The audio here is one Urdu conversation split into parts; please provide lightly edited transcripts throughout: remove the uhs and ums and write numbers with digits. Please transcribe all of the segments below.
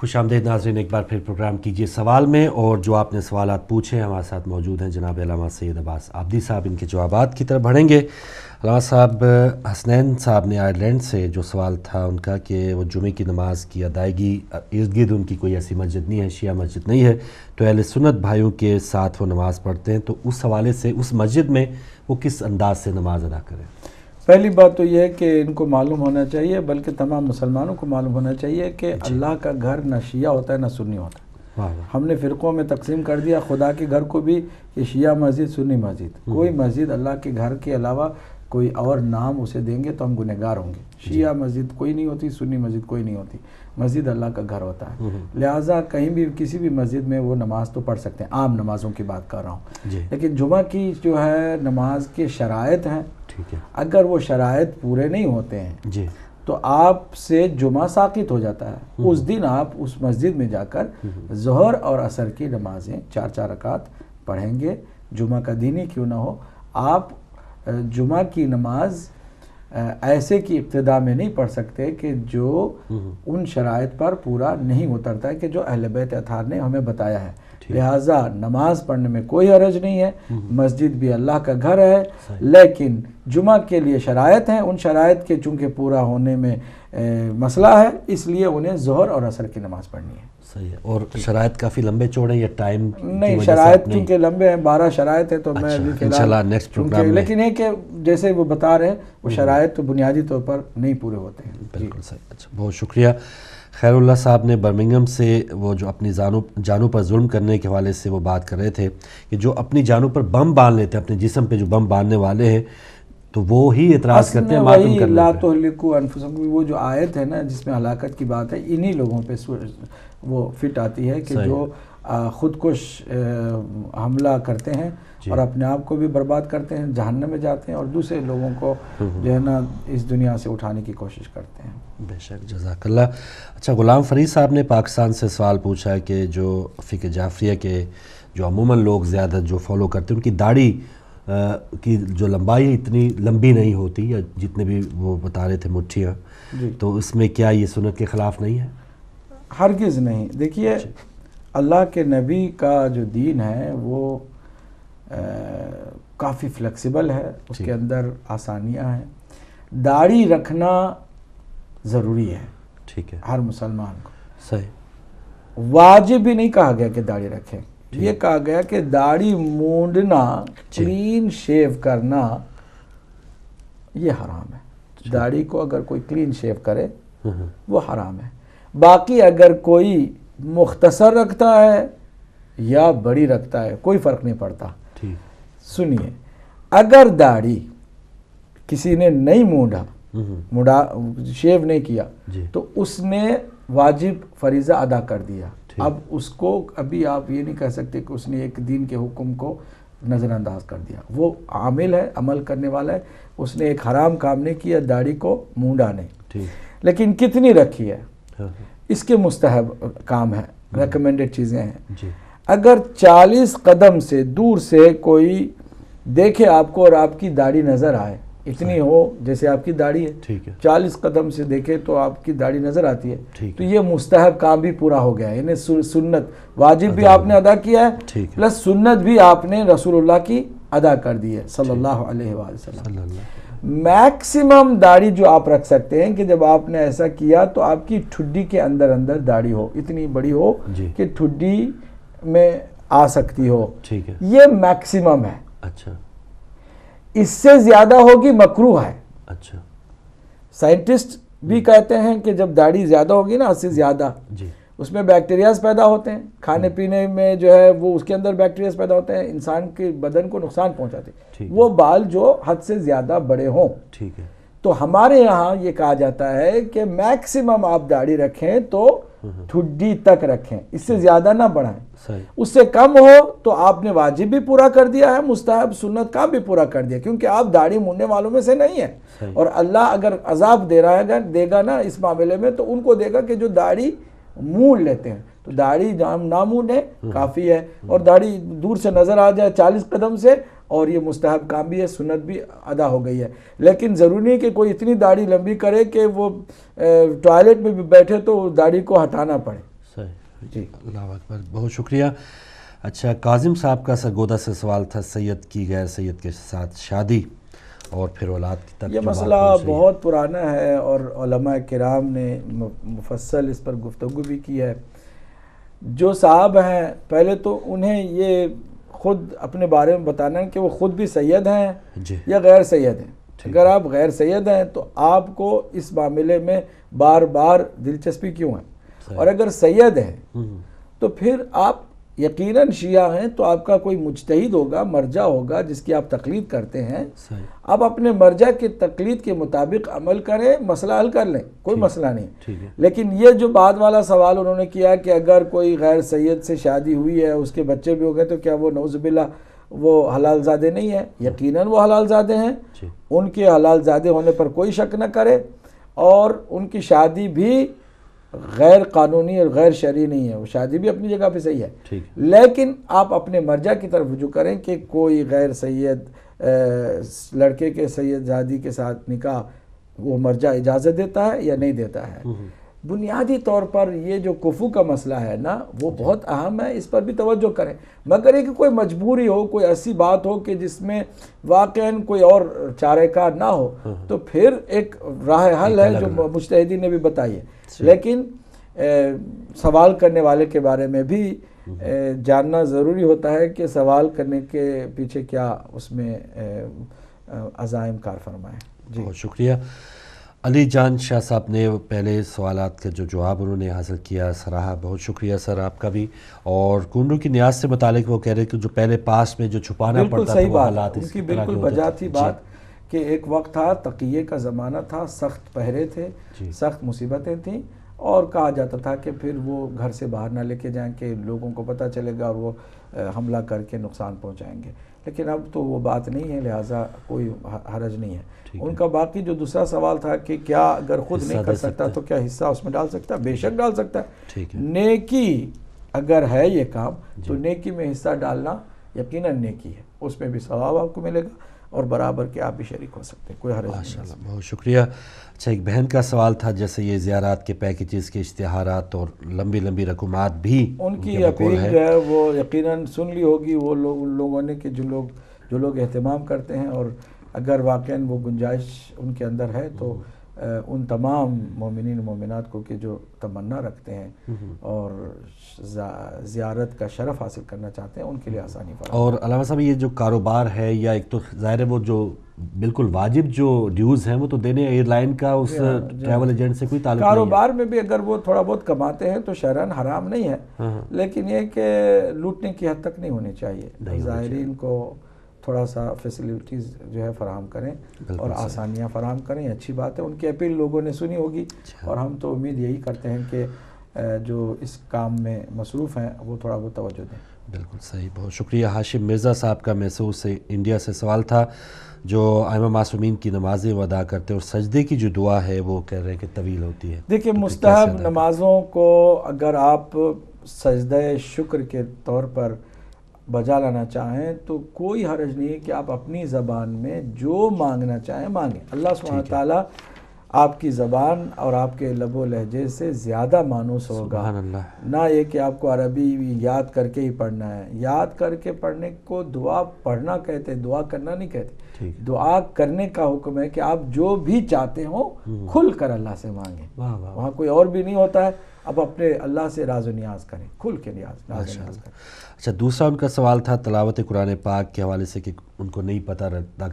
خوش آمدید ناظرین، ایک بار پھر پروگرام کیجئے سوال میں، اور جو آپ نے سوالات پوچھے ہمارے ساتھ موجود ہیں جناب علامہ سید عباس عابدی صاحب، ان کے جوابات کی طرف بڑھیں گے۔ علامہ صاحب، حسنین صاحب نے آئرلینڈ سے جو سوال تھا ان کا کہ وہ جمعے کی نماز کی ادائیگی ارد گرد ان کی کوئی ایسی مسجد نہیں ہے، شیعہ مسجد نہیں ہے، تو اہل سنت بھائیوں کے ساتھ وہ نماز پڑھتے ہیں، تو اس حوالے سے اس مسجد میں وہ کس انداز سے نماز ادا کریں؟ پہلی بات تو یہ ہے کہ ان کو معلوم ہونا چاہیے، بلکہ تمام مسلمانوں کو معلوم ہونا چاہیے کہ اللہ کا گھر نہ شیعہ ہوتا ہے نہ سنی ہوتا ہے۔ ہم نے فرقوں میں تقسیم کر دیا خدا کے گھر کو بھی کہ شیعہ مسجد، سنی مسجد۔ کوئی مسجد اللہ کے گھر کے علاوہ کوئی اور نام اسے دیں گے تو ہم گنہگار ہوں گے۔ شیعہ مسجد کوئی نہیں ہوتی، سنی مسجد کوئی نہیں ہوتی، مسجد اللہ کا گھر ہوتا ہے۔ لہٰذا کہیں بھی کسی بھی مسجد میں وہ نماز تو پڑھ سکتے ہیں، عام نمازوں کی بات کر رہا ہوں، لیکن جمعہ کی جو ہے نماز کے شرائط ہیں، اگر وہ شرائط پورے نہیں ہوتے ہیں تو آپ سے جمعہ ساقط ہو جاتا ہے۔ اس دن آپ اس مسجد میں جا کر ظہر اور عصر کی نمازیں 4 رکعت پڑھیں گے، جمعہ کا دن ہی کیوں نہ ہو۔ آپ جمعہ کی نماز ایسے کی ابتدا میں نہیں پڑھ سکتے کہ جو ان شرائط پر پورا نہیں اترتا ہے کہ جو اہل بیت اطہار نے ہمیں بتایا ہے۔ لہٰذا نماز پڑھنے میں کوئی حرج نہیں ہے، مسجد بھی اللہ کا گھر ہے، لیکن جمعہ کے لیے شرائط ہیں، ان شرائط کے چونکہ پورا ہونے میں مسئلہ ہے، اس لیے انہیں ظہر اور عصر کی نماز پڑھنی ہے۔ صحیح ہے۔ اور شرائط کافی لمبے چوڑے یا ٹائم نہیں، شرائط چونکہ لمبے ہیں، 12 شرائط ہیں، تو میں ابھی انشاءاللہ نیکسٹ پروگرام میں، لیکن یہ کہ جیسے وہ بتا رہے ہیں وہ شرائط تو بنیادی طور پر نہیں پورے ہوتے ہیں۔ بالکل صحیح۔ اچھا، بہت شکریہ۔ خیر اللہ صاحب نے برمنگھم سے وہ جو اپنی جانوں پر ظلم کرنے کے حوالے سے وہ بات کر رہے تھے کہ جو اپنی جانوں پر بم باندھ لیتے ہیں، اپنے جسم پہ جو بم باندھنے والے ہیں، تو وہ ہی اعتراض کرتے ہیں ماتم کرنے لا پہ۔ تہلکوا انفسکم، وہ جو آیت ہے نا جس میں ہلاکت کی بات ہے، انہی لوگوں پہ وہ فٹ آتی ہے کہ جو خود کش حملہ کرتے ہیں اور اپنے آپ کو بھی برباد کرتے ہیں، جہنم میں جاتے ہیں، اور دوسرے لوگوں کو جو ہے نا اس دنیا سے اٹھانے کی کوشش کرتے ہیں۔ بے شک، جزاک اللہ۔ اچھا، غلام فرید صاحب نے پاکستان سے سوال پوچھا ہے کہ جو فقہ جعفریہ کے جو عموماً لوگ زیادہ جو فالو کرتے ہیں، ان کی داڑھی کی جو لمبائی اتنی لمبی نہیں ہوتی، یا جتنے بھی وہ بتا رہے تھے مٹھیاں، تو اس میں کیا یہ سنت کے خلاف نہیں ہے؟ ہرگز نہیں۔ دیکھیے، اللہ کے نبی کا جو دین ہے وہ کافی فلیکسیبل ہے، اس کے اندر آسانیاں ہیں۔ داڑھی رکھنا ضروری ہے، ٹھیک ہے، ہر مسلمان کو۔ صحیح۔ واجب بھی نہیں کہا گیا کہ داڑھی رکھیں، یہ کہا گیا کہ داڑھی مونڈنا، کلین شیو کرنا، یہ حرام ہے۔ داڑھی کو اگر کوئی کلین شیو کرے وہ حرام ہے۔ باقی اگر کوئی مختصر رکھتا ہے یا بڑی رکھتا ہے کوئی فرق نہیں پڑتا۔ سنیے، اگر داڑھی کسی نے نہیں مونڈا، شیو نہیں کیا، تو اس نے واجب فریضہ ادا کر دیا۔ اب اس کو ابھی آپ یہ نہیں کہہ سکتے کہ اس نے ایک دین کے حکم کو نظر انداز کر دیا۔ وہ عامل ہے، عمل کرنے والا ہے، اس نے ایک حرام کام نہیں کیا، داڑھی کو مونڈا نہیں۔ لیکن کتنی رکھی ہے اس کے مستحب کام ہے، ریکمینڈڈ چیزیں ہیں۔ اگر 40 قدم سے دور سے کوئی دیکھے آپ کو اور آپ کی داڑھی نظر آئے، اتنی ہو جیسے آپ کی داڑھی ہے، 40 قدم سے دیکھے تو آپ کی داڑھی نظر آتی ہے، تو یہ مستحب کام بھی پورا ہو گیا ہے، یعنی سنت واجب بھی آپ نے ادا کیا ہے، پلس سنت بھی آپ نے رسول اللہ کی ادا کر دی ہے صلی اللہ علیہ وآلہ وسلم۔ میکسیمم داڑھی جو آپ رکھ سکتے ہیں کہ جب آپ نے ایسا کیا تو آپ کی ٹھڈی کے اندر داڑھی ہو، اتنی بڑی ہو کہ ٹھڈی میں آ سکتی ہو، یہ میکسیمم ہے۔ اچھا، اس سے زیادہ ہوگی مکروہ ہے۔ اچھا، سائنٹسٹ بھی کہتے ہیں کہ جب داڑھی زیادہ ہوگی نا، اس سے زیادہ، اس میں بیکٹیریاز پیدا ہوتے ہیں، کھانے پینے میں جو ہے وہ اس کے اندر بیکٹیریاز پیدا ہوتے ہیں، انسان کے بدن کو نقصان پہنچاتے ہیں، وہ بال جو حد سے زیادہ بڑے ہوں۔ ٹھیک ہے، تو ہمارے یہاں یہ کہا جاتا ہے کہ میکسیمم آپ داڑھی رکھیں تو ٹھڈی تک رکھیں، اس سے زیادہ نہ بڑھائیں۔ اس سے کم ہو تو آپ نے واجب بھی پورا کر دیا ہے، مستحب سنت کا بھی پورا کر دیا، کیونکہ آپ داڑھی مونڈنے والوں میں سے نہیں ہیں، اور اللہ اگر عذاب دے گا نا اس معاملے میں تو ان کو دے گا کہ جو داڑھی مونڈ لیتے ہیں۔ تو داڑھی نہ مونڈے کافی ہے، اور داڑھی دور سے نظر آ جائے 40 قدم سے، اور یہ مستحب کام بھی ہے، سنت بھی ادا ہو گئی ہے۔ لیکن ضروری نہیں کہ کوئی اتنی داڑھی لمبی کرے کہ وہ ٹوائلٹ میں بھی بیٹھے تو داڑھی کو ہٹانا پڑے، صحیح جی اللہ اکبر، بہت شکریہ. اچھا، کاظم صاحب کا سرگودا سے سوال تھا، سید کی غیر سید کے ساتھ شادی اور پھر اولاد کی تک یہ جو بات مسئلہ پہنچ رہی ہے. بہت پرانا ہے اور علماء کرام نے مفصل اس پر گفتگو بھی کی ہے. جو صاحب ہیں پہلے تو انہیں یہ خود اپنے بارے میں بتانا ہے کہ وہ خود بھی سید ہیں جی یا غیر سید ہیں. ٹھیک. اگر آپ غیر سید ہیں تو آپ کو اس معاملے میں بار بار دلچسپی کیوں ہے؟ صحیح. اور اگر سید ہیں ہم، تو پھر آپ یقیناً شیعہ ہیں تو آپ کا کوئی مجتہد ہوگا، مرجع ہوگا جس کی آپ تقلید کرتے ہیں. صحیح آپ اپنے مرجع کی تقلید کے مطابق عمل کریں، مسئلہ حل کر لیں، کوئی ٹھیک. مسئلہ نہیں. ٹھیک ہے. لیکن یہ جو بعد والا سوال انہوں نے کیا کہ اگر کوئی غیر سید سے شادی ہوئی ہے، اس کے بچے بھی ہو گئے، تو کیا وہ نعوذ باللہ وہ حلال زادے نہیں ہیں؟ یقیناً وہ حلال زادے ہیں. جی ان کے حلال زادے ہونے پر کوئی شک نہ کرے، اور ان کی شادی بھی غیر قانونی اور غیر شرعی نہیں ہے، وہ شادی بھی اپنی جگہ پہ صحیح ہے. ٹھیک. لیکن آپ اپنے مرجع کی طرف رجوع کریں کہ کوئی غیر سید لڑکے کے سید زادی کے ساتھ نکاح وہ مرجع اجازت دیتا ہے یا نہیں دیتا ہے. بنیادی طور پر یہ جو کفو کا مسئلہ ہے نا، وہ بہت اہم ہے، اس پر بھی توجہ کریں. مگر یہ کہ کوئی مجبوری ہو، کوئی ایسی بات ہو کہ جس میں واقعاً کوئی اور چارہ کار نہ ہو، تو پھر ایک راہ حل ہے جو مجتہدین نے بھی بتائی ہے. لیکن سوال کرنے والے کے بارے میں بھی جاننا ضروری ہوتا ہے کہ سوال کرنے کے پیچھے کیا اس میں عزائم کار فرمائیں. جی بہت شکریہ. علی جان شاہ صاحب نے پہلے سوالات کے جو جواب انہوں نے حاصل کیا سراہا، بہت شکریہ سر آپ کا بھی. اور کنڈو کی نیاز سے متعلق وہ کہہ رہے کہ جو پہلے پاس میں جو چھپانا بالکل پڑتا تھا صحیح وہ بات، حالات ان اس کی طرح کے بالکل ہوتے بجا تھے. تھی جی. بات کہ ایک وقت تھا، تقیے کا زمانہ تھا، سخت پہرے تھے، جی. سخت مصیبتیں تھیں، اور کہا جاتا تھا کہ پھر وہ گھر سے باہر نہ لے کے جائیں کہ لوگوں کو پتہ چلے گا اور وہ حملہ کر کے نقصان پہنچائیں گے. لیکن اب تو وہ بات نہیں ہے، لہٰذا کوئی حرج نہیں ہے. ان کا باقی جو دوسرا سوال تھا کہ کیا اگر خود نہیں کر سکتا تو کیا حصہ اس میں ڈال سکتا ہے؟ بے شک ڈال سکتا ہے. ٹھیک ہے. نیکی اگر ہے یہ کام تو نیکی میں حصہ ڈالنا یقیناً نیکی ہے، اس میں بھی ثواب آپ کو ملے گا اور برابر کے آپ بھی شریک ہو سکتے ہیں، کوئی حرج نہیں. ماشاءاللہ، بہت شکریہ. اچھا، ایک بہن کا سوال تھا، جیسے یہ زیارات کے پیکیجز کے اشتہارات اور لمبی لمبی رقومات بھی ان کی کے بقول اپیل جو ہے وہ یقیناً سن لی ہوگی وہ لوگ، ان لوگوں نے کہ جو لوگ اہتمام کرتے ہیں، اور اگر واقعاً وہ گنجائش ان کے اندر ہے تو ان تمام مومنین و مومنات کو کہ جو تمنا رکھتے ہیں اور زیارت کا شرف حاصل کرنا چاہتے ہیں، ان کے لیے آسانی فراہم. اور علامہ صاحب یہ جو کاروبار ہے، یا ایک تو ظاہر ہے وہ جو بالکل واجب جو ڈیوز ہیں وہ تو دینے ایئر لائن کا اس ٹریول ایجنٹ سے کوئی تعلق نہیں ہے. کاروبار میں بھی اگر وہ تھوڑا بہت کماتے ہیں تو شرعاً حرام نہیں ہے، لیکن یہ کہ لوٹنے کی حد تک نہیں ہونی چاہیے. زائرین کو تھوڑا سا فیسلٹیز جو ہے فراہم کریں اور آسانیاں فراہم کریں، اچھی بات ہے. ان کی اپیل لوگوں نے سنی ہوگی، اور ہم تو امید یہی کرتے ہیں کہ جو اس کام میں مصروف ہیں وہ تھوڑا بہت توجہ دیں. بالکل صحیح، بہت شکریہ. ہاشم مرزا صاحب کا میسور سے انڈیا سے سوال تھا، جو ائمہ معصومین کی نمازیں وہ ادا کرتے ہیں اور سجدے کی جو دعا ہے وہ کہہ رہے ہیں کہ طویل ہوتی ہے. دیکھیں، مستحب نمازوں کو اگر آپ سجدہ شکر کے طور پر بجا لانا چاہیں تو کوئی حرج نہیں ہے کہ آپ اپنی زبان میں جو مانگنا چاہیں مانگیں. اللہ سبحانہ تعالیٰ آپ کی زبان اور آپ کے لب و لہجے سے زیادہ مانوس ہوگا. سبحان اللہ. نہ یہ کہ آپ کو عربی یاد کر کے ہی پڑھنا ہے. یاد کر کے پڑھنے کو دعا پڑھنا کہتے ہیں، دعا کرنا نہیں کہتے. دعا کرنے کا حکم ہے کہ آپ جو بھی چاہتے ہو کھل کر اللہ سے مانگیں. وہاں کوئی اور بھی نہیں ہوتا ہے. اب اپنے اللہ سے راز و نیاز کریں، کھل کے نیاز کریں. اچھا، دوسرا ان کا سوال تھا تلاوت قرآن پاک کے حوالے سے کہ ان کو نہیں پتہ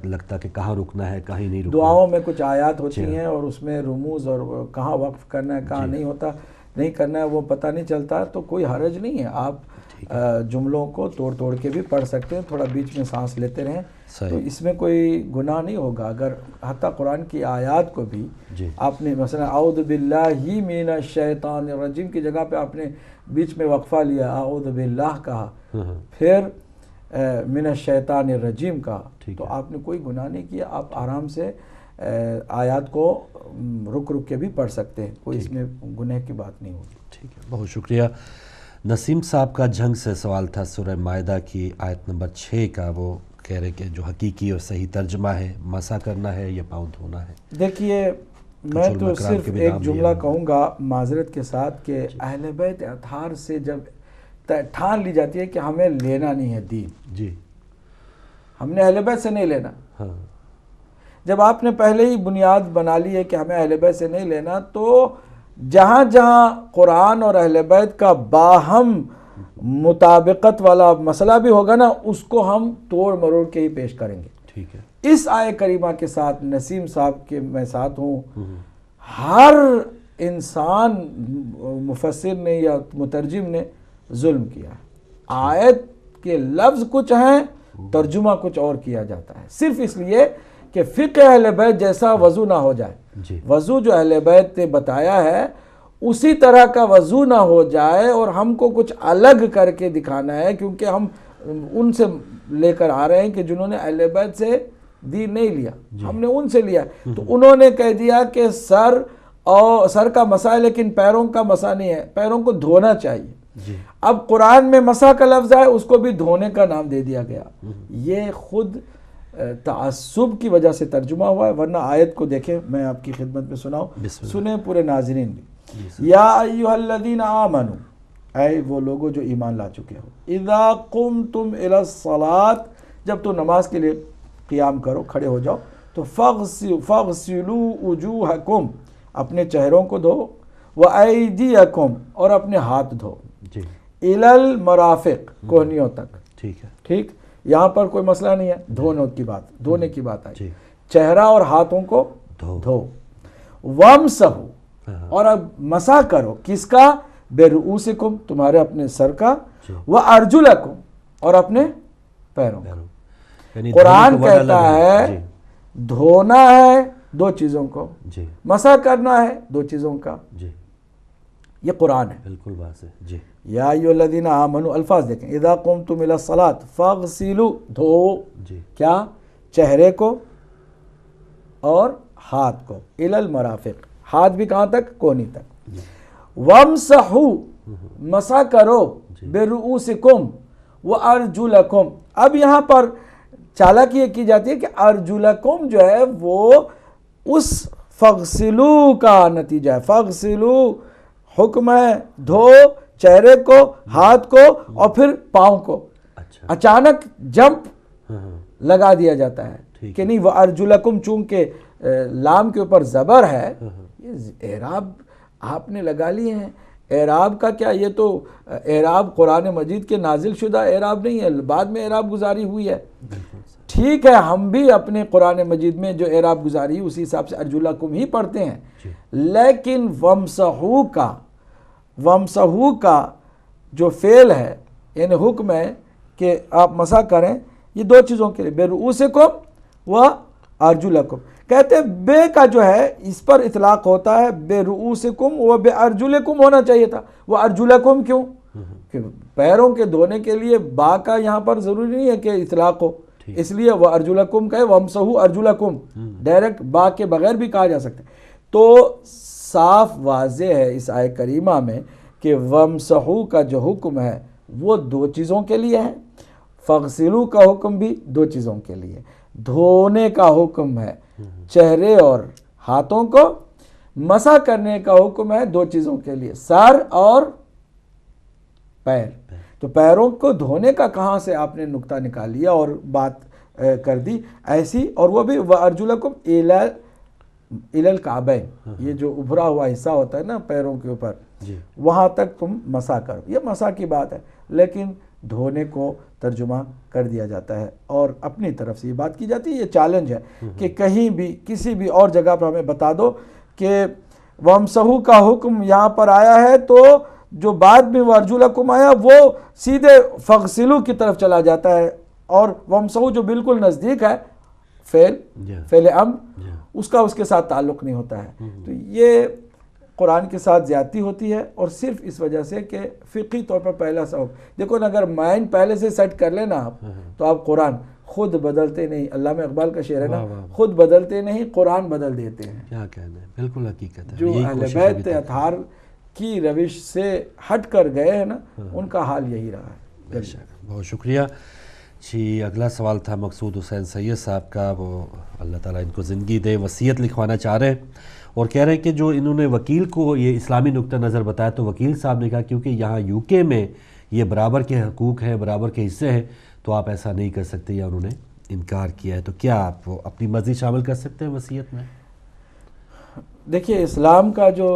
لگتا کہ کہاں رکنا ہے کہیں نہیں رکنا. دعاؤں میں کچھ آیات ہوتی ہیں اور اس میں رموز اور کہاں وقف کرنا ہے کہاں نہیں ہوتا نہیں کرنا ہے وہ پتہ نہیں چلتا، تو کوئی حرج نہیں ہے. آپ جملوں کو توڑ توڑ کے بھی پڑھ سکتے ہیں، تھوڑا بیچ میں سانس لیتے رہیں تو اس میں کوئی گناہ نہیں ہوگا. اگر حتیٰ قرآن کی آیات کو بھی آپ نے مثلا اعوذ باللہ من الشیطان الرجیم کی جگہ پہ آپ نے بیچ میں وقفہ لیا، اعوذ باللہ کہا، پھر من الشیطان الرجیم کہا، تو آپ نے کوئی گناہ نہیں کیا. آپ آرام سے آیات کو رک رک کے بھی پڑھ سکتے ہیں، کوئی اس میں گناہ کی بات نہیں ہوگی. ٹھیک ہے، بہت شکریہ. نسیم صاحب کا جھنگ سے سوال تھا سورہ مائدہ کی آیت نمبر 6 کا. وہ کہہ رہے کہ جو حقیقی اور صحیح ترجمہ ہے مسا کرنا ہے یا پاؤں دھونا ہے. دیکھیے، میں تو صرف ایک جملہ کہوں گا معذرت کے ساتھ کہ اہل بیت اطہار سے جب ٹھان لی جاتی ہے کہ ہمیں لینا نہیں ہے دین، جی ہم نے اہل بیت سے نہیں لینا، ہاں جب آپ نے پہلے ہی بنیاد بنا لی ہے کہ ہمیں اہل بیت سے نہیں لینا، تو جہاں جہاں قرآن اور اہل بیت کا باہم مطابقت والا مسئلہ بھی ہوگا نا، اس کو ہم توڑ مروڑ کے ہی پیش کریں گے۔ ٹھیک ہے، اس آیہ کریمہ کے ساتھ نسیم صاحب کے میں ساتھ ہوں، ہر انسان مفسر نے یا مترجم نے ظلم کیا ہے۔ آیت کے لفظ کچھ ہیں، ترجمہ کچھ اور کیا جاتا ہے، صرف اس لیے کہ فقہ اہل بیت جیسا وضو نہ ہو جائے۔ جی وضو جو اہل بیت نے بتایا ہے اسی طرح کا وضو نہ ہو جائے اور ہم کو کچھ الگ کر کے دکھانا ہے، کیونکہ ہم ان سے لے کر آ رہے ہیں کہ جنہوں نے اہل بیت سے دین نہیں لیا، ہم نے ان سے لیا، تو انہوں نے کہہ دیا کہ سر کا مسا ہے لیکن پیروں کا مسا نہیں ہے، پیروں کو دھونا چاہیے۔ جی اب قرآن میں مسا کا لفظ ہے، اس کو بھی دھونے کا نام دے دیا گیا۔ یہ خود تعصب کی وجہ سے ترجمہ ہوا ہے، ورنہ آیت کو دیکھیں، میں آپ کی خدمت میں سناؤں، سنیں پورے ناظرین بھی۔ یا ایھا الذین آمنوا، اے وہ لوگوں جو ایمان لا چکے ہو، اذا قمتم الی الصلاۃ، جب تو نماز کے لیے قیام کرو، کھڑے ہو جاؤ، تو فاغسلوا وجوہکم، اپنے چہروں کو دھو، وایدیکم، اور اپنے ہاتھ دھو، جی الی المرافق، کوہنیوں تک۔ ٹھیک ہے، ٹھیک، یہاں پر کوئی مسئلہ نہیں ہے، دھونے کی بات آئی، جی چہرہ اور ہاتھوں کو دھو، دھو۔ وامسحوا، اور اب مسح کرو، کس کا؟ برؤوسکم، تمہارے اپنے سر کا، وارجلکم، اور اپنے پیروں کا۔ یعنی قرآن کہتا ہے جی دھونا ہے دو چیزوں کو، جی مسح کرنا ہے دو چیزوں کا، جی یہ قرآن ہے۔ بالکل واضح، جی یا ایھا الذین آمنوا، الفاظ دیکھیں، اذا قمتم الی الصلاۃ فاغسلوا، دھو، جی کیا؟ چہرے کو اور ہاتھ کو، الی المرافق، ہاتھ بھی کہاں تک؟ کونی تک۔ وامسحوا، مسح کرو، برؤوسکم وارجلکم، اب یہاں پر چالاکی یہ کی جاتی ہے کہ ارجلکم جو ہے وہ اس فاغسلوا کا نتیجہ ہے، فاغسلوا حکم ہے، دھو چہرے کو، ہاتھ کو، اور پھر پاؤں کو، اچھا اچانک جمپ ہاں ہاں لگا دیا جاتا ہے کہ نہیں، وَأَرْجُلَكُمْ، چونکہ لام کے اوپر زبر ہے، یہ اعراب آپ نے لگا لیے ہیں۔ اعراب کا کیا، یہ تو اعراب قرآن مجید کے نازل شدہ اعراب نہیں ہے، بعد میں اعراب گزاری ہوئی ہے۔ ٹھیک ہے، ہم بھی اپنے قرآن مجید میں جو اعراب گزاری اسی حساب سے ارجلکم ہی پڑھتے ہیں، لیکن وامسحوا کا جو فعل ہے، یعنی حکم ہے کہ آپ مسح کریں، یہ دو چیزوں کے لیے، برؤوسکم و ارجلکم۔ کہتے ہیں بے کا جو ہے اس پر اطلاق ہوتا ہے، برؤوسکم و بارجلکم ہونا چاہیے تھا، وہ ارجلکم کیوں؟ کہ پیروں کے دھونے کے لیے با کا یہاں پر ضروری نہیں ہے کہ اطلاق ہو، اس لیے وہ ارجلکم کہے، وامسحوا ارجلکم، ڈائریکٹ با کے بغیر بھی کہا جا سکتا ہے۔ تو صاف واضح ہے اس آیہ کریمہ میں کہ وامسحوا کا جو حکم ہے وہ دو چیزوں کے لیے ہے، فاغسلوا کا حکم بھی دو چیزوں کے لیے، دھونے کا حکم ہے چہرے اور ہاتھوں کو، مسح کرنے کا حکم ہے دو چیزوں کے لیے، سر اور پیر۔ تو پیروں کو دھونے کا کہاں سے آپ نے نقطہ نکال لیا اور بات کر دی ایسی، اور وہ بھی وَأَرْجُلَكُمْ إِلَى الْكَعْبَيْنِ، یہ جو ابھرا ہوا حصہ ہوتا ہے نا پیروں کے اوپر، وہاں تک تم مسح کرو، یہ مسح کی بات ہے، لیکن دھونے کو ترجمہ کر دیا جاتا ہے اور اپنی طرف سے یہ بات کی جاتی ہے۔ یہ چیلنج ہے کہ کہیں بھی کسی بھی اور جگہ پر ہمیں بتا دو کہ وامسحوا کا حکم یہاں پر آیا ہے تو جو بعد میں وارجلکم آیا وہ سیدھے فاغسلوا کی طرف چلا جاتا ہے، اور وامسحوا جو بالکل نزدیک ہے فعل امر، اس کا اس کے ساتھ تعلق نہیں ہوتا ہے۔ تو یہ قرآن کے ساتھ زیادتی ہوتی ہے، اور صرف اس وجہ سے کہ فقہی طور پر پہلا سبب دیکھو نا، اگر مائنڈ پہلے سے سیٹ کر لینا آپ تو آپ قرآن خود بدلتے نہیں، علامہ اقبال کا شعر ہے نا، خود بدلتے نہیں قرآن بدل دیتے ہیں۔ کیا کہنا ہے، بالکل حقیقت ہے۔ جو اہل بیت اطہار کی روش سے ہٹ کر گئے ہیں نا، ان کا حال یہی رہا ہے۔ بے شک، بہت شکریہ جی۔ اگلا سوال تھا مقصود حسین سید صاحب کا، وہ اللہ تعالیٰ ان کو زندگی دے، وصیت لکھوانا چاہ رہے ہیں، اور کہہ رہے ہیں کہ جو انہوں نے وکیل کو یہ اسلامی نقطہ نظر بتایا تو وکیل صاحب نے کہا کیونکہ یہاں یو کے میں یہ برابر کے حقوق ہیں، برابر کے حصے ہیں، تو آپ ایسا نہیں کر سکتے، یا انہوں نے انکار کیا ہے. تو کیا آپ وہ اپنی مرضی شامل کر سکتے ہیں وصیت میں؟ دیکھیے اسلام کا جو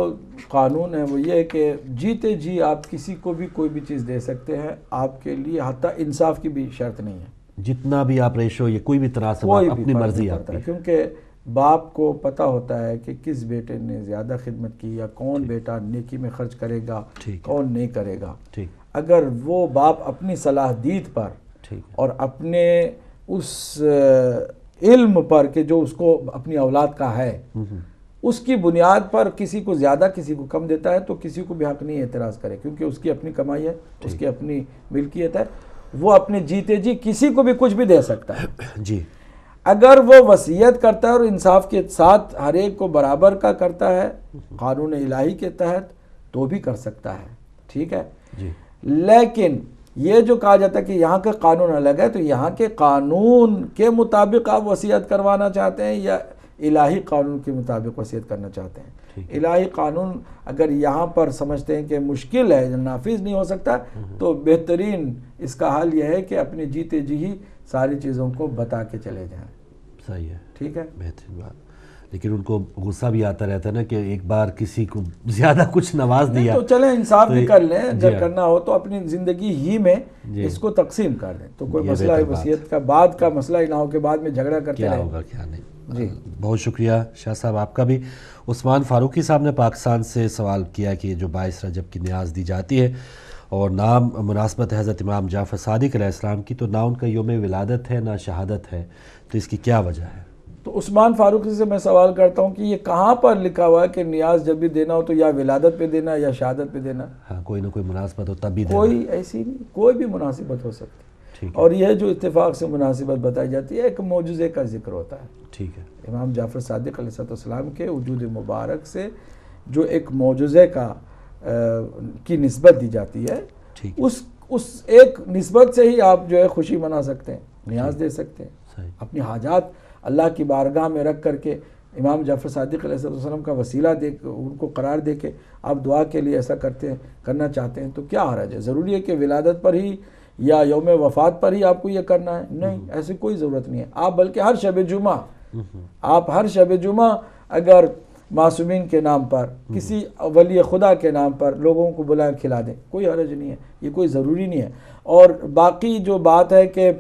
قانون ہے وہ یہ ہے کہ جیتے جی آپ کسی کو بھی کوئی بھی چیز دے سکتے ہیں، آپ کے لیے حتیٰ انصاف کی بھی شرط نہیں ہے. جتنا بھی آپ ریشو یا کوئی بھی تناسب کوئی آپ بھی اپنی فرق مرضی نہیں آپ پڑتا کی. ہے، کیونکہ باپ کو پتہ ہوتا ہے کہ کس بیٹے نے زیادہ خدمت کی یا کون بیٹا نیکی میں خرچ کرے گا، ٹھیک ہے. کون نہیں کرے گا. ٹھیک اگر وہ باپ اپنی صلاح دید پر ٹھیک ہے. اور اپنے اس علم پر کہ جو اس کو اپنی اولاد کا ہے اس کی بنیاد پر کسی کو زیادہ کسی کو کم دیتا ہے تو کسی کو بھی حق نہیں اعتراض کرے، کیونکہ اس کی اپنی کمائی ہے، اس کی اپنی ملکیت ہے، وہ اپنے جیتے جی کسی کو بھی کچھ بھی دے سکتا ہے. جی. اگر وہ وصیت کرتا ہے اور انصاف کے ساتھ ہر ایک کو برابر کا کرتا ہے قانون الہی کے تحت تو بھی کر سکتا ہے. ٹھیک ہے. جی. لیکن یہ جو کہا جاتا ہے کہ یہاں کا قانون الگ ہے، تو یہاں کے قانون کے مطابق آپ وصیت کروانا چاہتے ہیں یا الہی قانون کے مطابق وصیت کرنا چاہتے ہیں؟ الہی قانون اگر یہاں پر سمجھتے ہیں کہ مشکل ہے، نافذ نہیں ہو سکتا، تو بہترین اس کا حل یہ ہے کہ اپنے جیتے جی ہی ساری چیزوں کو بتا کے چلے جائیں. صحیح ہے. ٹھیک ہے. بہترین بات. لیکن ان کو غصہ بھی آتا رہتا ہے نا کہ ایک بار کسی کو زیادہ کچھ نواز دیا تو چلیں انصاف بھی کر لیں، اگر کرنا ہو تو اپنی زندگی ہی میں اس کو تقسیم کر دیں، تو کوئی مسئلہ ہے وصیت کا بعد کا مسئلہ ہی نہ ہو کہ بعد میں جھگڑا کرتے کیا رہیں. ہوگا کیا نہیں. جی. بہت شکریہ شاہ صاحب آپ کا بھی. عثمان فاروقی صاحب نے پاکستان سے سوال کیا کہ جو 22 رجب کی نیاز دی جاتی ہے اور نام مناسبت حضرت امام جعفر صادق علیہ السلام کی، تو نہ ان کا یوم ولادت ہے نہ شہادت ہے، تو اس کی کیا وجہ ہے؟ تو عثمان فاروقی سے میں سوال کرتا ہوں کہ یہ کہاں پر لکھا ہوا ہے کہ نیاز جب بھی دینا ہو تو یا ولادت پہ دینا یا شہادت پہ دینا؟ ہاں کوئی نہ کوئی مناسبت ہو تب بھی دینا. کوئی ایسی نہیں، کوئی بھی مناسبت ہو سکتی. اور یہ جو اتفاق سے مناسبت بتائی جاتی ہے ایک معجزے کا ذکر ہوتا ہے. ٹھیک ہے. امام جعفر صادق علیہ السلام کے وجود مبارک سے جو ایک معجزے کی نسبت دی جاتی ہے، اس ایک نسبت سے ہی آپ جو ہے خوشی منا سکتے ہیں، نیاز دے سکتے ہیں، اپنی حاجات اللہ کی بارگاہ میں رکھ کر کے امام جعفر صادق علیہ السلام کا وسیلہ دے کے ان کو قرار دے کے آپ دعا کے لیے ایسا کرنا چاہتے ہیں تو کیا حرج ہے؟ ضروری ہے کہ ولادت پر ہی یا یوم وفات پر ہی آپ کو یہ کرنا ہے؟ نہیں، ایسی کوئی ضرورت نہیں ہے. آپ بلکہ ہر شب جمعہ اگر معصومین کے نام پر کسی ولی خدا کے نام پر لوگوں کو بلائیں کھلا دیں، کوئی حرج نہیں ہے، یہ کوئی ضروری نہیں ہے. اور باقی جو بات ہے کہ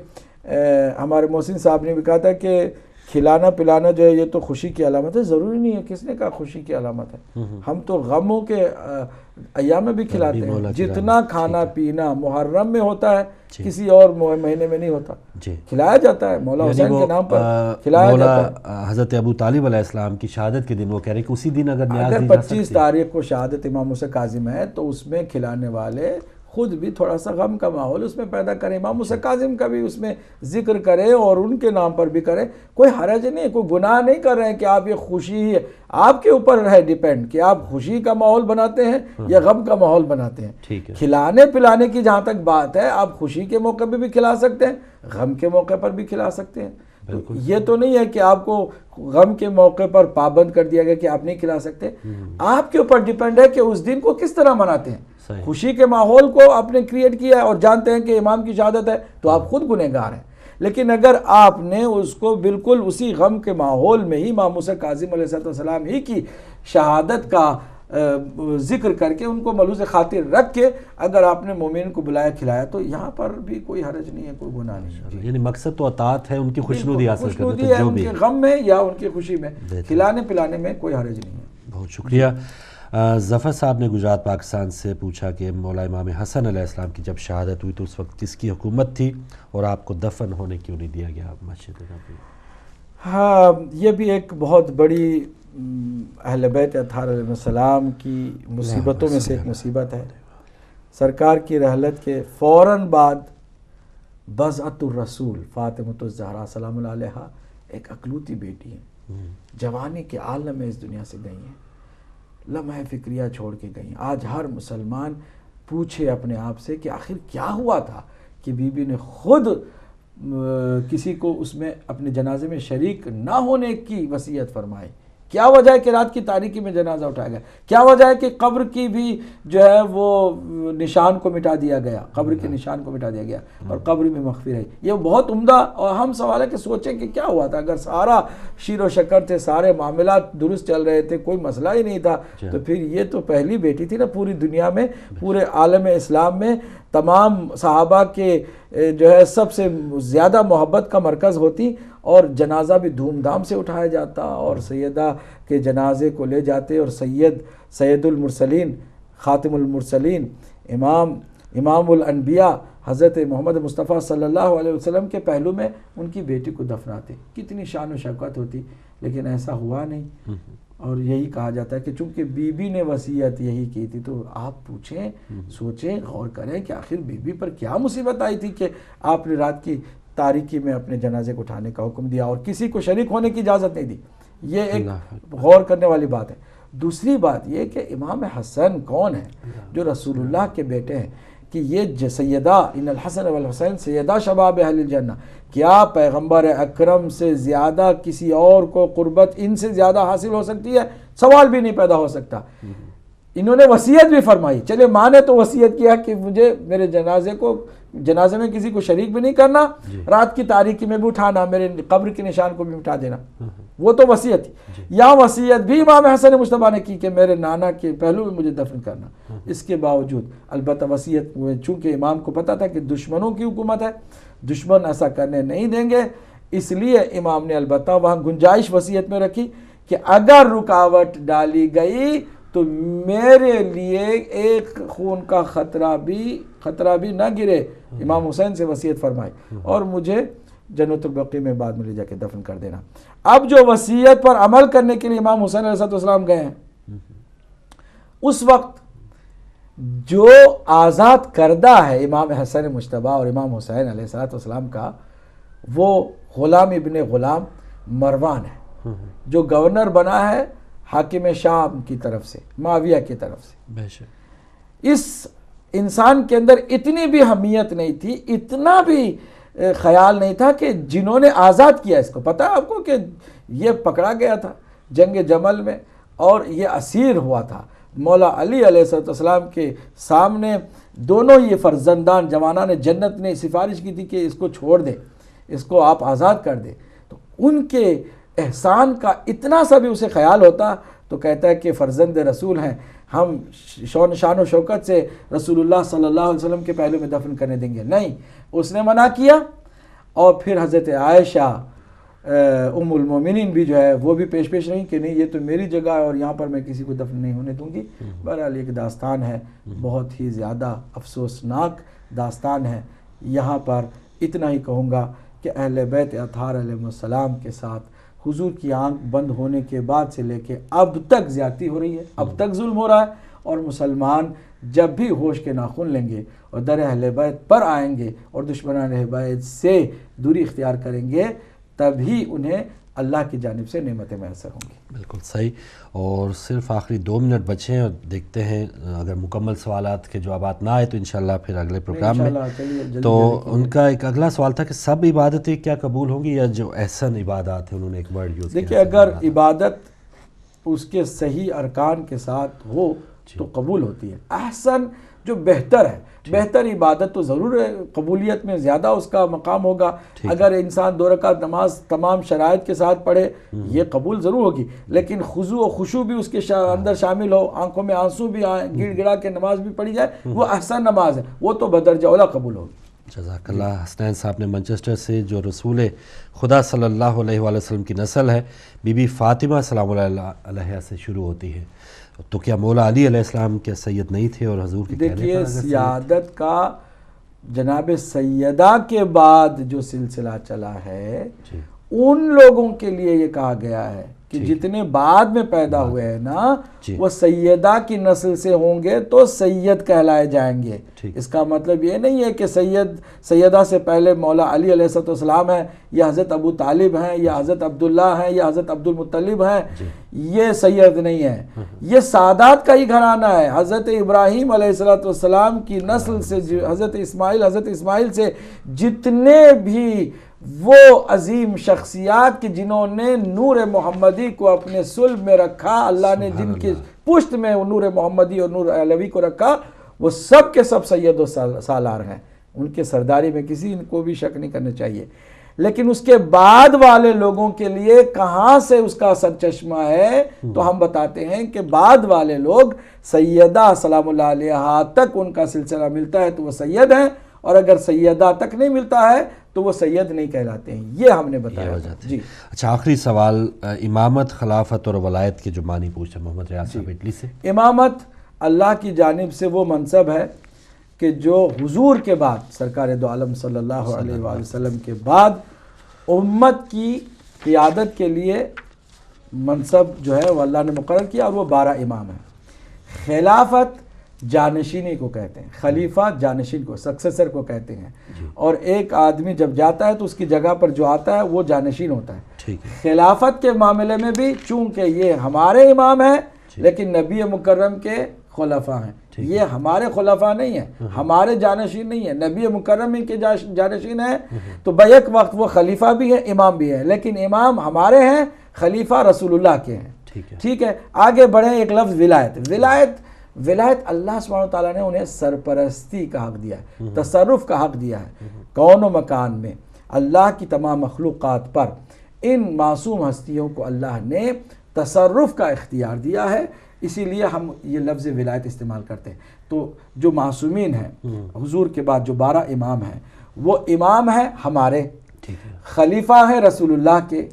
ہمارے محسن صاحب نے بھی کہا تھا کہ کھلانا پلانا جو ہے یہ تو خوشی کی علامت ہے. ضروری نہیں ہے، کس نے کہا خوشی کی علامت ہے؟ ہم تو غموں کے ایام میں بھی کھلاتے ہیں. جتنا کھانا پینا محرم میں ہوتا ہے کسی اور مہینے میں نہیں ہوتا. کھلایا جاتا ہے، مولا حسین کے نام پر کھلایا جاتا ہے. حضرت ابو طالب علیہ السلام کی شہادت کے دن وہ کہہ رہے ہیں کہ اسی دن اگر 25 تاریخ کو شہادت امام موسیٰ کاظم ہے تو اس میں کھلانے والے خود بھی تھوڑا سا غم کا ماحول اس میں پیدا کریں، امام موسیٰ کاظم کا بھی اس میں ذکر کریں اور ان کے نام پر بھی کریں. کوئی حرج نہیں، کوئی گناہ نہیں کر رہے ہیں کہ آپ یہ خوشی آپ کے اوپر ہے ڈیپینڈ کہ آپ خوشی کا ماحول بناتے ہیں یا غم کا ماحول بناتے ہیں. کھلانے پلانے کی جہاں تک بات ہے آپ خوشی کے موقع پہ بھی کھلا سکتے ہیں، غم کے موقع پر بھی کھلا سکتے ہیں. یہ تو نہیں ہے کہ آپ کو غم کے موقع پر پابند کر دیا گیا کہ آپ نہیں کھلا سکتے. آپ کے اوپر ڈیپینڈ ہے کہ اس دن کو کس طرح مناتے ہیں. خوشی کے ماحول کو آپ نے کریٹ کیا ہے اور جانتے ہیں کہ امام کی شہادت ہے تو آپ خود گنہگار ہیں. لیکن اگر آپ نے اس کو بالکل اسی غم کے ماحول میں ہی امام موسیٰ کاظم علیہ السلام ہی کی شہادت کا ذکر کر کے ان کو ملحوظ خاطر رکھ کے اگر آپ نے مومن کو بلایا کھلایا تو یہاں پر بھی کوئی حرج نہیں ہے، کوئی گناہ نہیں ہے. یعنی مقصد تو اطاعت ہے، ان کی خوشنودی حاصل کرنا، خوشنودی ہے ان کے غم میں یا ان کی خوشی میں، کھلانے پلانے میں کوئی حرج نہیں ہے. بہت شکریہ. ظفر صاحب نے گجرات پاکستان سے پوچھا کہ مولا امام حسن علیہ السلام کی جب شہادت ہوئی تو اس وقت کس کی حکومت تھی اور آپ کو دفن ہونے کیوں نہیں دیا گیا مسجد نبوی؟ ہاں، یہ بھی ایک بہت بڑی اہل بیت اطہار علیہ السلام کی مصیبتوں میں سے ایک مصیبت ہے. سرکار کی رحلت کے فوراً بعد بضعۃ الرسول فاطمۃ الزہرا سلام اللہ علیہا ایک اکلوتی بیٹی ہیں، جوانی کے عالم میں اس دنیا سے گئی ہیں، لمحہ فکریہ چھوڑ کے گئیں. آج ہر مسلمان پوچھے اپنے آپ سے کہ آخر کیا ہوا تھا کہ بی بی نے خود کسی کو اس میں اپنے جنازے میں شریک نہ ہونے کی وصیت فرمائی. کیا وجہ ہے کہ رات کی تاریکی میں جنازہ اٹھایا گیا؟ کیا وجہ ہے کہ قبر کی بھی جو ہے وہ نشان کو مٹا دیا گیا، قبر کے نشان کو مٹا دیا گیا اور قبر میں مخفی رہی؟ یہ بہت عمدہ اور اہم سوال ہے کہ سوچیں کہ کیا ہوا تھا اگر سارا شیر و شکر تھے، سارے معاملات درست چل رہے تھے، کوئی مسئلہ ہی نہیں تھا، تو پھر یہ تو پہلی بیٹی تھی نا پوری دنیا میں، پورے عالم اسلام میں تمام صحابہ کے جو ہے سب سے زیادہ محبت کا مرکز ہوتی، اور جنازہ بھی دھوم دھام سے اٹھایا جاتا اور سیدہ کے جنازے کو لے جاتے، اور سید المرسلین، خاتم المرسلین، امام الانبیاء حضرت محمد مصطفیٰ صلی اللہ علیہ وسلم کے پہلو میں ان کی بیٹی کو دفناتے۔ کتنی شان و شوکت ہوتی، لیکن ایسا ہوا نہیں۔ اور یہی کہا جاتا ہے کہ چونکہ بی بی نے وصیت یہی کی تھی، تو آپ پوچھیں، سوچیں، غور کریں کہ آخر بی بی پر کیا مصیبت آئی تھی کہ آپ نے رات کی تاریکی میں اپنے جنازے کو اٹھانے کا حکم دیا اور کسی کو شریک ہونے کی اجازت نہیں دی۔ یہ ایک غور کرنے والی بات ہے۔ دوسری بات یہ کہ امام حسن کون ہے؟ جو رسول اللہ کے بیٹے ہیں، کہ یہ سیدہ ان الحسن والحسین سیدہ شباب اہل الجنہ، کیا پیغمبر اکرم سے زیادہ کسی اور کو قربت ان سے زیادہ حاصل ہو سکتی ہے؟ سوال بھی نہیں پیدا ہو سکتا۔ انہوں نے وصیت بھی فرمائی، چلے ماں نے تو وصیت کیا کہ مجھے میرے جنازے میں کسی کو شریک بھی نہیں کرنا، رات کی تاریکی میں بھی اٹھانا، میرے قبر کے نشان کو بھی مٹا دینا، وہ تو وصیت تھی۔ یہاں وصیت بھی امام حسن مجتبیٰ نے کی کہ میرے نانا کے پہلو میں مجھے دفن کرنا۔ اس کے باوجود البتہ وصیت چونکہ امام کو پتا تھا کہ دشمنوں کی حکومت ہے، دشمن ایسا کرنے نہیں دیں گے، اس لیے امام نے البتہ وہاں گنجائش وصیت میں رکھی کہ اگر رکاوٹ ڈالی گئی تو میرے لیے ایک خون کا خطرہ بھی نہ گرے۔ امام حسین سے وصیت فرمائی اور مجھے جنت البقیع میں بعد میں لے جا کے دفن کر دینا۔ اب جو وصیت پر عمل کرنے کے لیے امام حسین علیہ السلام گئے ہیں، اس وقت جو آزاد کردہ ہے امام حسن مجتبیٰ اور امام حسین علیہ السلام کا، وہ غلام ابن غلام مروان ہے، جو گورنر بنا ہے حاکم شام کی طرف سے، معاویہ کی طرف سے۔ اس انسان کے اندر اتنی بھی حمیت نہیں تھی، اتنا بھی خیال نہیں تھا کہ جنہوں نے آزاد کیا، اس کو پتہ ہے آپ کو کہ یہ پکڑا گیا تھا جنگ جمل میں اور یہ اسیر ہوا تھا۔ مولا علی علیہ السلام کے سامنے دونوں یہ فرزندان جوانان جنت نے سفارش کی تھی کہ اس کو چھوڑ دیں، اس کو آپ آزاد کر دیں، تو ان کے احسان کا اتنا سا بھی اسے خیال ہوتا تو کہتا ہے کہ فرزند رسول ہیں، ہم شان و شوکت سے رسول اللہ صلی اللہ علیہ وسلم کے پہلو میں دفن کرنے دیں گے، نہیں، اس نے منع کیا۔ اور پھر حضرت عائشہ ام المومنین بھی جو ہے وہ بھی پیش رہی کہ نہیں، یہ تو میری جگہ ہے اور یہاں پر میں کسی کو دفن نہیں ہونے دوں گی۔ بہرحال ایک داستان ہے، بہت ہی زیادہ افسوسناک داستان ہے۔ یہاں پر اتنا ہی کہوں گا کہ اہل بیت اطہار علیہ السلام کے ساتھ حضور کی آنکھ بند ہونے کے بعد سے لے کے اب تک زیادتی ہو رہی ہے، اب تک ظلم ہو رہا ہے، اور مسلمان جب بھی ہوش کے ناخن لیں گے اور در اہل بیت پر آئیں گے اور دشمنان اہل بیت سے دوری اختیار کریں گے، تبھی انہیں اللہ کی جانب سے نعمتیں میسر ہوں گی۔ بالکل صحیح۔ اور صرف آخری 2 منٹ بچے ہیں اور دیکھتے ہیں اگر مکمل سوالات کے جوابات نہ آئے تو انشاءاللہ پھر اگلے پروگرام میں۔ تو ان کا ایک اگلا سوال تھا کہ سب عبادتیں کیا قبول ہوں گی یا جو احسن عبادات ہیں، انہوں نے ایک ورڈ یوز کیا۔ دیکھیں، اگر عبادت اس کے صحیح ارکان کے ساتھ ہو تو قبول ہوتی ہے۔ احسن جو بہتر ہے، بہتر عبادت تو ضرور ہے، قبولیت میں زیادہ اس کا مقام ہوگا۔ اگر انسان 2 رکعت نماز تمام شرائط کے ساتھ پڑھے، یہ قبول ضرور ہوگی، لیکن خضوع و خشوع بھی اس کے اندر شامل ہو، آنکھوں میں آنسو بھی آئیں، گڑ گڑا کے نماز بھی پڑھی جائے، وہ احسن نماز ہے، وہ تو بدرجہ اولیٰ قبول ہوگی۔ جزاک اللہ۔ حسنین صاحب نے منچسٹر سے، جو رسول خدا صلی اللہ علیہ وآلہ وسلم کی نسل ہے، بی بی فاطمہ سلام اللہ علیہ سے شروع ہوتی ہے، تو کیا مولا علی علیہ السلام کے سید نہیں تھے اور حضور کے کہنے پر؟ دیکھیے، سیادت کا جناب سیدہ کے بعد جو سلسلہ چلا ہے، ان لوگوں کے لیے یہ کہا گیا ہے کہ جتنے بعد میں پیدا ہوئے ہیں نا، وہ سیدہ کی نسل سے ہوں گے تو سید کہلائے جائیں گے۔ اس کا مطلب یہ نہیں ہے کہ سیدہ سے پہلے مولا علی علیہ السلام ہیں یا حضرت ابو طالب ہیں یا حضرت عبداللہ ہیں یا حضرت عبد المطلب ہیں، یہ سید نہیں ہے، یہ سادات کا ہی گھرانہ ہے۔ حضرت ابراہیم علیہ السلام کی نسل سے حضرت اسماعیل سے جتنے بھی وہ عظیم شخصیات کی جنہوں نے نور محمدی کو اپنے صلب میں رکھا، اللہ نے جن کی پشت میں نور محمدی اور نور علوی کو رکھا، وہ سب کے سب سید و سالار ہیں، ان کے سرداری میں کسی کو بھی شک نہیں کرنا چاہیے۔ لیکن اس کے بعد والے لوگوں کے لیے کہاں سے اس کا اثر چشمہ ہے، تو ہم بتاتے ہیں کہ بعد والے لوگ سیدہ سلام اللہ علیہا تک ان کا سلسلہ ملتا ہے تو وہ سید ہیں، اور اگر سیدہ تک نہیں ملتا ہے تو وہ سید نہیں کہلاتے ہیں، یہ ہم نے بتایا جی۔ اچھا، آخری سوال، امامت، خلافت اور ولایت کے جو معنی پوچھتے ہیں محمد ریاض صاحب اٹلی سے۔ امامت اللہ کی جانب سے وہ منصب ہے کہ جو حضور کے بعد، سرکار دو عالم صلی اللہ علیہ وآلہ وسلم کے بعد امت کی قیادت کے لیے منصب جو ہے وہ اللہ نے مقرر کیا، اور وہ 12 امام ہیں۔ خلافت جانشینی کو کہتے ہیں، خلیفہ جانشین کو، سکسیسر کو کہتے ہیں، اور ایک آدمی جب جاتا ہے تو اس کی جگہ پر جو آتا ہے وہ جانشین ہوتا ہے۔ خلافت کے معاملے میں بھی چونکہ یہ ہمارے امام ہیں لیکن نبی مکرم کے خلفاء ہیں، یہ ہمارے خلفاء نہیں ہیں، ہمارے جانشین نہیں ہیں، نبی مکرم ان کے جانشین ہیں، تو بیک وقت وہ خلیفہ بھی ہیں، امام بھی ہیں، لیکن امام ہمارے ہیں، خلیفہ رسول اللہ کے ہیں۔ ٹھیک ہے، آگے بڑھیں۔ ایک لفظ ولایت، ولایت اللہ سبحانہ وتعالیٰ نے انہیں سرپرستی کا حق دیا ہے، تصرف کا حق دیا ہے کون و مکان میں، اللہ کی تمام مخلوقات پر ان معصوم ہستیوں کو اللہ نے تصرف کا اختیار دیا ہے، اسی لیے ہم یہ لفظ ولایت استعمال کرتے ہیں۔ تو جو معصومین ہیں، حضور کے بعد جو 12 امام ہیں، وہ امام ہیں ہمارے، خلیفہ ہیں رسول اللہ کے،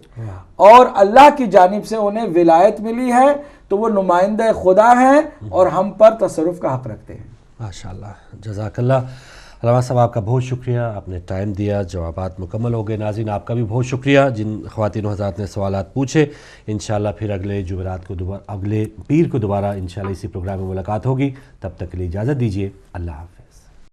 اور اللہ کی جانب سے انہیں ولایت ملی ہے، تو وہ نمائندہ خدا ہیں اور ہم پر تصرف کا حق رکھتے ہیں۔ ماشاءاللہ، جزاک اللہ۔ علامہ صاحب آپ کا بہت شکریہ، آپ نے ٹائم دیا، جوابات مکمل ہو گئے۔ ناظرین آپ کا بھی بہت شکریہ جن خواتین و حضرات نے سوالات پوچھے۔ انشاءاللہ پھر اگلے جمعرات کو اگلے پیر کو دوبارہ انشاءاللہ اسی پروگرام میں ملاقات ہوگی، تب تک کے لیے اجازت دیجیے، اللہ حافظ۔